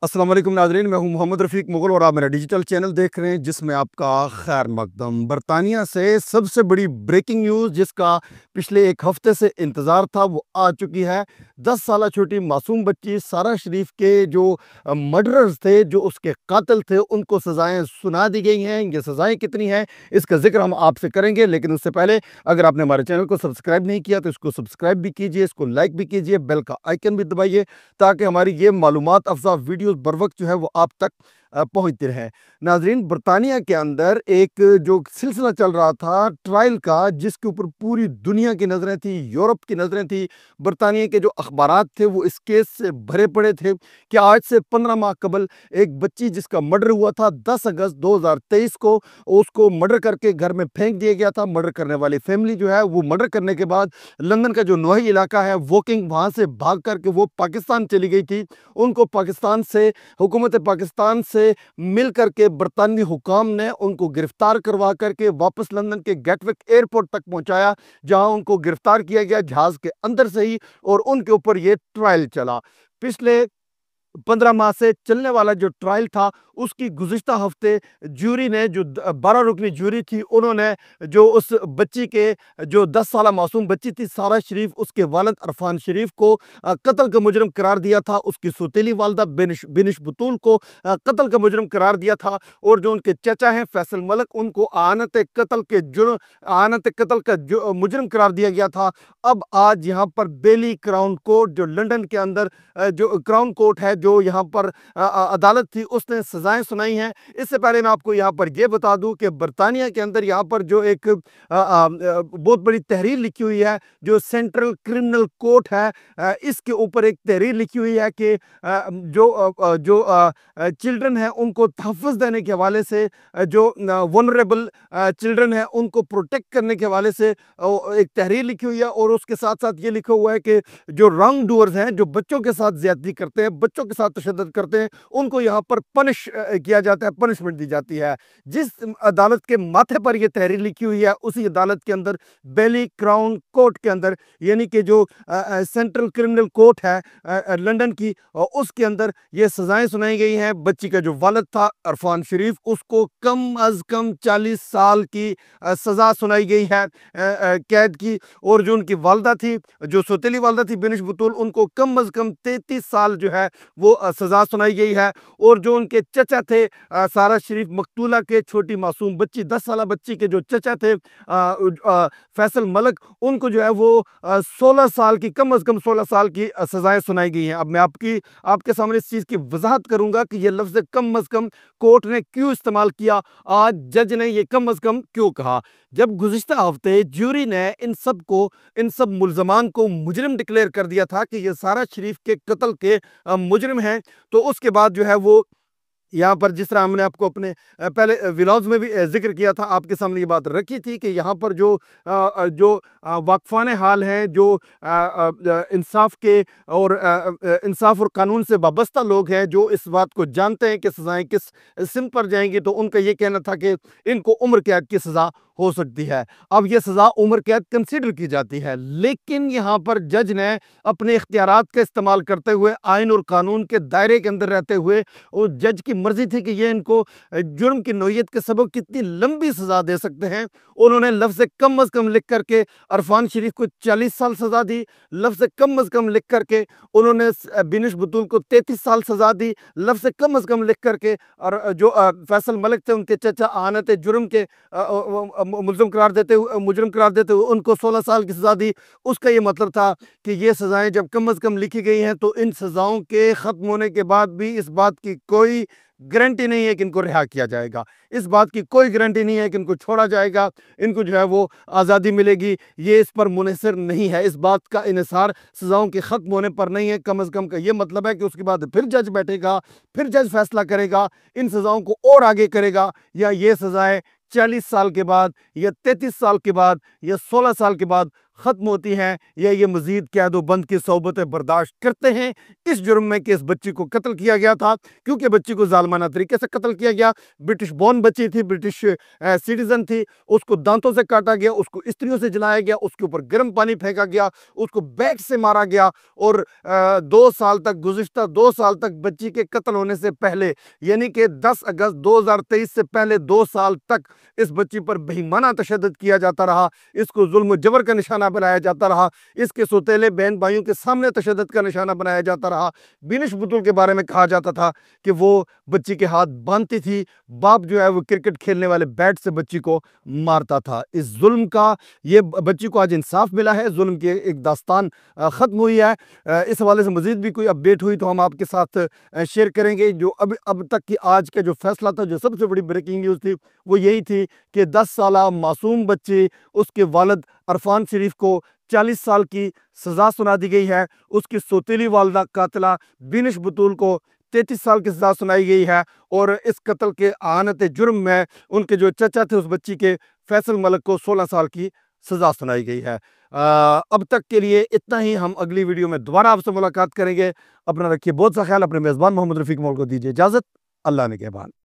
अस्सलाम वालेकुम नाज़रीन, मैं हूं मोहम्मद रफ़ीक मुग़ल और आप मेरा डिजिटल चैनल देख रहे हैं जिसमें आपका खैर मकदम। बरतानिया से सबसे बड़ी ब्रेकिंग न्यूज़ जिसका पिछले एक हफ्ते से इंतज़ार था वो आ चुकी है। 10 साला छोटी मासूम बच्ची सारा शरीफ के जो मर्डरर्स थे, जो उसके कातिल थे, उनको सज़ाएँ सुना दी गई हैं। ये सज़ाएँ कितनी हैं इसका ज़िक्र हम आपसे करेंगे, लेकिन उससे पहले अगर आपने हमारे चैनल को सब्सक्राइब नहीं किया तो इसको सब्सक्राइब भी कीजिए, इसको लाइक भी कीजिए, बेल का आइकन भी दबाइए ताकि हमारी ये मालूमात अफ़ज़ा वीडियोज़ बर वक़्त जो है वो आप तक पहुँचती रहें। नाज़रीन, बरतानिया के अंदर एक जो सिलसिला चल रहा था ट्रायल का, जिसके ऊपर पूरी दुनिया की नज़रें थी, यूरोप की नज़रें थी, बरतानिया के जो अखबारात थे वो इस केस से भरे पड़े थे कि आज से 15 माह कबल एक बच्ची जिसका मर्डर हुआ था 10 अगस्त 2023 को, उसको मर्डर करके घर में फेंक दिया गया था। मर्डर करने वाली फैमिली जो है वो मर्डर करने के बाद लंदन का जो नोही इलाका है वोकिंग, वहाँ से भाग करके वो पाकिस्तान चली गई थी। उनको पाकिस्तान से, हुकूमत पाकिस्तान से मिल करके बरतानवी हुकाम ने उनको गिरफ्तार करवा करके वापस लंदन के गेटविक एयरपोर्ट तक पहुंचाया, जहां उनको गिरफ्तार किया गया जहाज के अंदर से ही, और उनके ऊपर ये ट्रायल चला। पिछले 15 माह से चलने वाला जो ट्रायल था उसकी गुज़िश्ता हफ्ते ज्यूरी ने, जो 12 रुकनी ज्यूरी थी, उन्होंने जो उस बच्ची के, जो 10 साला मासूम बच्ची थी सारा शरीफ, उसके वालिद अरफान शरीफ को कत्ल का मुजरम करार दिया था। उसकी सौतेली वालदा बिनिश बतूल को कत्ल का मुजरम करार दिया था, और जो उनके चचा हैं फैसल मलिक, उनको आनत कत्ल का जो मुजरम करार दिया गया था। अब आज यहाँ पर बेली क्राउन कोर्ट, जो लंदन के अंदर जो क्राउन कोर्ट है, जो यहाँ पर अदालत थी, उसने सजाएं सुनाई हैं। इससे पहले मैं आपको यहाँ पर यह बता दूं कि बरतानिया के अंदर यहाँ पर जो एक बहुत बड़ी तहरीर लिखी हुई है, जो सेंट्रल क्रिमिनल कोर्ट है, इसके ऊपर एक तहरीर लिखी हुई है कि जो चिल्ड्रन है उनको तहफ़्फ़ुज़ देने के हवाले से, जो वनरेबल चिल्ड्रन है उनको प्रोटेक्ट करने के हवाले से एक तहरीर लिखी हुई है। और उसके साथ साथ ये लिखा हुआ है कि जो रॉन्ग डूअर्स हैं, जो बच्चों के साथ ज्यादती करते हैं, बच्चों के साथ तशद्दुद करते हैं, उनको यहाँ पर पनिश किया जाता है, पनिशमेंट दी जाती है। जिस अदालत के माथे पर यह तहरीर लिखी हुई है उसी अदालत के अंदर, बेली क्राउन कोर्ट के अंदर, यानी कि जो सेंट्रल क्रिमिनल कोर्ट है लंदन की, उसके अंदर ये सजाएं सुनाई गई हैं। बच्ची का जो वालिद था अरफान शरीफ, उसको कम अज कम 40 साल की सजा सुनाई गई है कैद की, और जो उनकी वालदा थी, जो सौतेली वालदा थी बिनिश बतूल, उनको कम अज कम 33 साल जो है वो सजा सुनाई गई है। और जो उनके चचा थे सारा शरीफ मकतूला के, छोटी मासूम बच्ची 10 साला बच्ची के जो चचा थे फैसल मलिक, उनको जो है वो 16 साल की, कम अज कम 16 साल की सजाएं सुनाई गई हैं। अब मैं आपके सामने इस चीज़ की वजाहत करूंगा कि ये लफ्ज़ कम अज कम कोर्ट ने क्यों इस्तेमाल किया, आज जज ने ये कम अज कम क्यों कहा। जब गुज़िश्ता हफ्ते ज्यूरी ने इन सब मुल्ज़मान को मुजरिम डिक्लेयर कर दिया था कि ये सारा शरीफ के कत्ल के मुजरिम हैं, तो उसके बाद जो है वो यहाँ पर, जिस तरह हमने आपको अपने पहले व्लॉग्स में भी जिक्र किया था, आपके सामने ये बात रखी थी कि यहाँ पर जो वाक़फ़ान हाल हैं, जो इंसाफ के और इंसाफ और कानून से वाबस्ता लोग हैं, जो इस बात को जानते हैं कि सज़ाएँ किस सिमत पर जाएंगी, तो उनका ये कहना था कि इनको उम्र कैद की सज़ा हो सकती है। अब ये सज़ा उम्र कैद कंसीडर की जाती है, लेकिन यहाँ पर जज ने अपने इख्तियारात का इस्तेमाल करते हुए, आइन और कानून के दायरे के अंदर रहते हुए, और जज की मर्जी थी कि ये इनको जुर्म की नौयत के सबब कितनी लंबी सज़ा दे सकते हैं। उन्होंने लफ्ज़ कम अज़ कम लिख करके अरफान शरीफ को 40 साल सज़ा दी, लफ्ज़ कम अज़ कम लिख करके उन्होंने बिनिश बतूल को 33 साल सज़ा दी, लफ्ज़ कम अज़ कम लिख करके, और जो फैसल मलिक थे उनके चचा आनत जुर्म के मुजरिम करार देते हुए उनको 16 साल की सज़ा दी। उसका ये मतलब था कि ये सज़ाएं जब कम अज़ कम लिखी गई हैं, तो इन सज़ाओं के ख़त्म होने के बाद भी इस बात की कोई गारंटी नहीं है कि इनको रिहा किया जाएगा, इस बात की कोई गारंटी नहीं है कि इनको छोड़ा जाएगा, इनको जो है वो आज़ादी मिलेगी। ये इस पर मुनहसर नहीं है, इस बात का इन्हिसार सज़ाओं के ख़त्म होने पर नहीं है। कम अज़ कम का ये मतलब है कि उसके बाद फिर जज बैठेगा, फिर जज फैसला करेगा, इन सज़ाओं को और आगे करेगा, या ये सज़ाएँ 40 साल के बाद, या 33 साल के बाद, या 16 साल के बाद ختم ہوتی ہیں یا یہ مزید قید و بند کی صحبتیں برداشت کرتے ہیں اس جرم میں کہ اس بچی کو قتل کیا گیا تھا، کیونکہ بچی کو ظالمانہ طریقے سے قتل کیا گیا۔ برٹش بورن بچی تھی، برٹش سٹیزن تھی، اس کو دانتوں سے کاٹا گیا، اس کو استریوں سے جلایا گیا، اس کے اوپر گرم پانی پھینکا گیا، اس کو بیٹ سے مارا گیا، اور 2 سال تک، گزشتہ 2 سال تک بچی کے قتل ہونے سے پہلے، یعنی کہ 10 اگست 2023 سے پہلے 2 سال تک اس بچی پر بے ایمانہ تشدد کیا جاتا رہا، اس کو ظلم و جبر کا نشانہ بنایا جاتا رہا، اس کے سوتیلے بہن بھائیوں کے سامنے تشدد کا نشانہ بنایا جاتا رہا۔ بینش بطول کے بارے میں کہا جاتا تھا کہ وہ بچی کے ہاتھ باندھتی تھی، باپ جو ہے وہ کرکٹ کھیلنے والے بیٹ سے بچی کو مارتا تھا۔ اس ظلم کا، یہ بچی کو آج انصاف ملا ہے، ظلم کی ایک داستان ختم ہوئی ہے۔ اس حوالے سے مزید بھی کوئی اپڈیٹ ہوئی تو ہم آپ کے ساتھ شیئر کریں گے۔ جو اب تک کی آج کا جو فیصلہ تھا، جو سب سے بڑی بریکنگ نیوز تھی، وہ یہی تھی کہ 10 سالہ معصوم بچی، اس کے والد عرفان شریف کو 40 سال کی سزا سنا دی گئی ہے، اس کی سوتیلی والدہ قاتلہ بینش بطول کو 33 سال کی سزا سنائی گئی ہے، اور اس قتل کے اعانت جرم میں ان کے جو چچا تھے اس بچی کے، فیصل ملک کو 16 سال کی سزا سنائی گئی ہے۔ اب تک کے لیے اتنا ہی، ہم اگلی ویڈیو میں دوبارہ آپ سے ملاقات کریں گے۔ اپنا رکھیے بہت سا خیال، اپنے میزبان محمد رفیق مول کو دیجیے اجازت، اللہ نگہبان۔